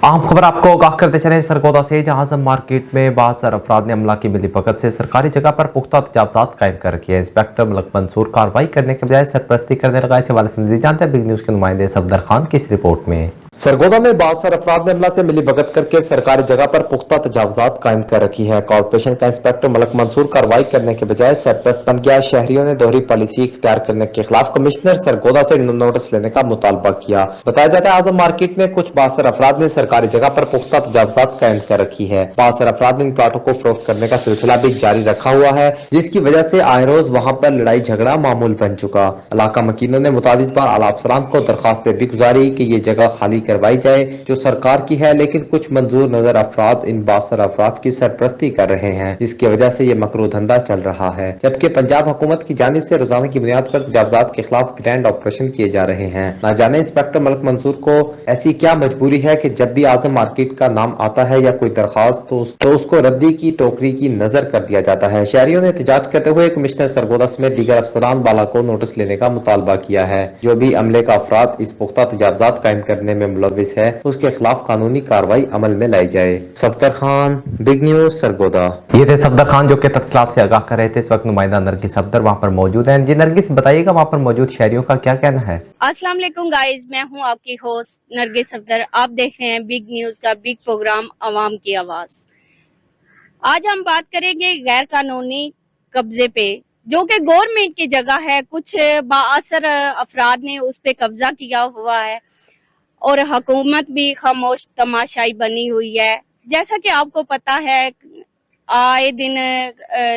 अहम खबर आपको आगाह करते चले सरगोदा से, जहां से मार्केट में बाज़ अफराद ने अमला की मिलीभगत से सरकारी जगह पर पुख्ता तजावजात कायम कर रखी है। इंस्पेक्टर मलक मंसूर कार्रवाई करने के बजाय सरपरस्ती करने लगा। इस हवाले से मज़ीद जानते हैं बिग न्यूज़ के नुमाइंदे सफदर खान की इस रिपोर्ट में। सरगोदा में बासर अफराद ने अमला से मिलीभगत करके सरकारी जगह पर पुख्ता तजावजात कायम कर रखी है। कॉर्पोरेशन का इंस्पेक्टर मलक मंसूर कार्रवाई करने के बजाय सरपरस्त बन गया। शहरियों ने दोहरी पॉलिसी इख्तियार करने के खिलाफ कमिश्नर सरगोदा से नोटिस लेने का मुतालबा किया। बताया जाता है आजम मार्केट में कुछ बासर अफराद ने सरकारी जगह पर पुख्ता तजावजात कायम कर रखी है। बासर अफराद ने इन प्लाटों को फरोख्त करने का सिलसिला भी जारी रखा हुआ है, जिसकी वजह से आए रोज वहां पर लड़ाई झगड़ा मामूल बन चुका। इलाका मकीनों ने मुतादिद बार आला अफसरान को दरखास्तें भी गुजारी कि ये जगह खाली करवाई जाए जो सरकार की है, लेकिन कुछ मंजूर नजर अफराद इन बासर अफराद की सरपरस्ती कर रहे हैं, जिसकी वजह से ये मकरू धंधा चल रहा है। जबकि पंजाब हुकूमत की जानिब से रोजाना की बुनियाद पर तजावजात के खिलाफ ग्रैंड ऑपरेशन किए जा रहे हैं। न जाने इंस्पेक्टर मलक मंसूर को ऐसी क्या मजबूरी है कि जब भी आजम मार्केट का नाम आता है या कोई दरखास्त तो उसको रद्दी की टोकरी की नजर कर दिया जाता है। शहरियों ने एहतजाज करते हुए कमिश्नर सरगोदा समेत दीगर अफसरान बाला को नोटिस लेने का मुतालबा किया है। जो भी अमले का अफराद इस पुख्ता तजावजात कायम करने में मुलविस है उसके खिलाफ कानूनी कार्रवाई अमल में लाई जाए। Safdar Khan, big news, Sargodha. ये थे सफदर खान जो कि तफसीलात से आगाह कर रहे थे। इस वक्त नुमाइंदा नरगिस सफदर वहाँ पर मौजूद हैं। जी नरगिस, बताइएगा वहाँ पर मौजूद शहरियों का क्या कहना है? अस्सलाम वालेकुम गाइस, मैं हूँ आपकी होस्ट नरगिस सफदर। आप देख रहे हैं बिग न्यूज का बिग प्रोग्राम अवाम की आवाज। आज हम बात करेंगे गैर कानूनी कब्जे पे, जो कि गवर्नमेंट की जगह है। कुछ बाअसर अफराद ने उस पे कब्जा किया हुआ है और हुकूमत भी खामोश तमाशाई बनी हुई है। जैसा कि आपको पता है, आए दिन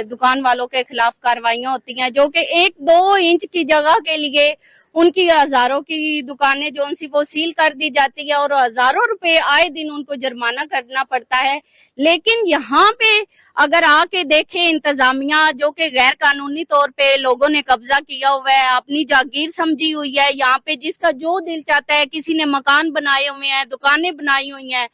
दुकान वालों के खिलाफ कार्रवाइयां होती हैं, जो कि 1-2 इंच की जगह के लिए उनकी हजारों की दुकानें जो उनसे वो सील कर दी जाती है और हजारों रुपए आए दिन उनको जुर्माना करना पड़ता है। लेकिन यहाँ पे अगर आके देखे इंतजामिया, जो कि गैर कानूनी तौर पे लोगों ने कब्जा किया हुआ है, अपनी जागीर समझी हुई है, यहाँ पे जिसका जो दिल चाहता है, किसी ने मकान बनाए हुए हैं, दुकानें बनाई हुई हैं,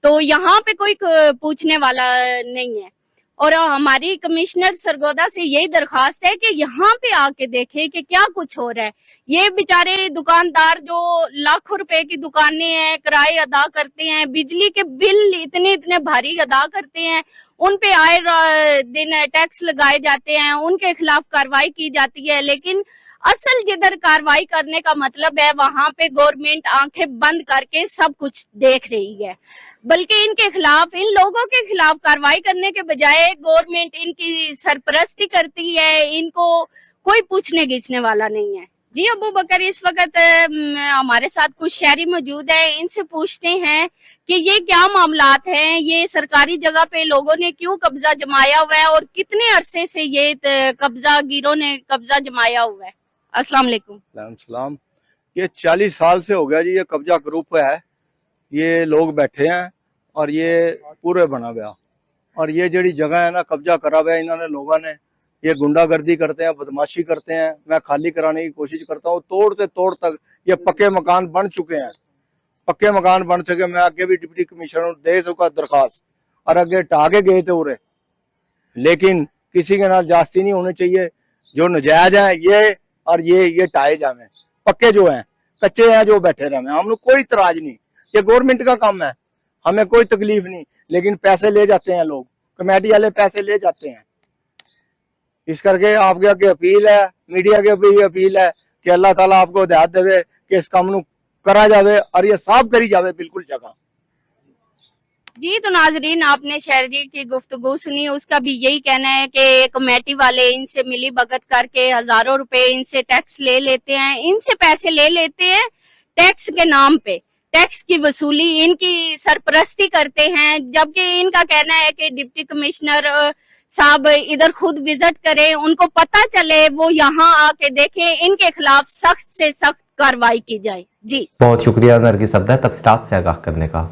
तो यहाँ पे कोई पूछने वाला नहीं है। और हमारी कमिश्नर सरगोदा से यही दरखास्त है कि यहाँ पे आके देखे कि क्या कुछ हो रहा है। ये बेचारे दुकानदार जो लाखों रुपए की दुकानें हैं, किराए अदा करते हैं, बिजली के बिल इतने भारी अदा करते हैं, उन पे आए दिन टैक्स लगाए जाते हैं, उनके खिलाफ कार्रवाई की जाती है। लेकिन असल जिधर कार्रवाई करने का मतलब है, वहां पे गवर्नमेंट आंखें बंद करके सब कुछ देख रही है। बल्कि इनके खिलाफ, इन लोगों के खिलाफ कार्रवाई करने के बजाय गवर्नमेंट इनकी सरपरस्ती करती है। इनको कोई पूछने गिछने वाला नहीं है। जी अबू बकर, इस वक्त हमारे साथ कुछ शहरी मौजूद है, इनसे पूछते हैं कि ये क्या मामलात हैं, ये सरकारी जगह पे लोगों ने क्यों कब्जा जमाया हुआ है और कितने अरसे से ये कब्जागिरों ने कब्जा जमाया हुआ है। अस्सलाम वालेकुम। ये 40 साल से हो गया जी, ये कब्जा ग्रुप है, ये लोग बैठे हैं और ये पूरे बना गया। और ये जड़ी जगह है ना, कब्जा करा हुआ है इन्होंने लोगों ने। ये गुंडागर्दी करते हैं, बदमाशी करते हैं। मैं खाली कराने की कोशिश करता हूँ, तोड़ से तोड़ तक ये पक्के मकान बन चुके हैं, पक्के मकान बन सके। मैं आगे भी डिप्टी कमिश्नर दे चुका दरखास्त और आगे टागे गए थे उरे, लेकिन किसी के नाल जास्ती नहीं होनी चाहिए। जो नजायज है ये और ये टाए जावे, पक्के जो हैं, कच्चे हैं जो बैठे रहे, हम लोग कोई इतराज नहीं। ये गवर्नमेंट का काम है, हमें कोई तकलीफ नहीं। लेकिन पैसे ले जाते हैं लोग, कमेटी वाले पैसे ले जाते हैं। इस करके आपके आगे अपील है, मीडिया के भी अपील है कि अल्लाह ताला आपको हिदायत देवे कि इस काम करा जावे और ये साफ करी जावे बिल्कुल जगह। जी तो नाजरीन, आपने शहरी की गुफ्तगू सुनी। उसका भी यही कहना है कि कमेटी वाले इनसे मिली भगत करके हजारों रुपए इनसे टैक्स ले लेते हैं, इनसे पैसे ले लेते हैं टैक्स के नाम पे, टैक्स की वसूली, इनकी सरपरस्ती करते हैं। जबकि इनका कहना है कि डिप्टी कमिश्नर साहब इधर खुद विजिट करें, उनको पता चले, वो यहाँ आके देखें, इनके खिलाफ सख्त से सख्त कार्रवाई की जाए। जी बहुत शुक्रिया नरगिस सफदर तफसीलात से आगाह करने का।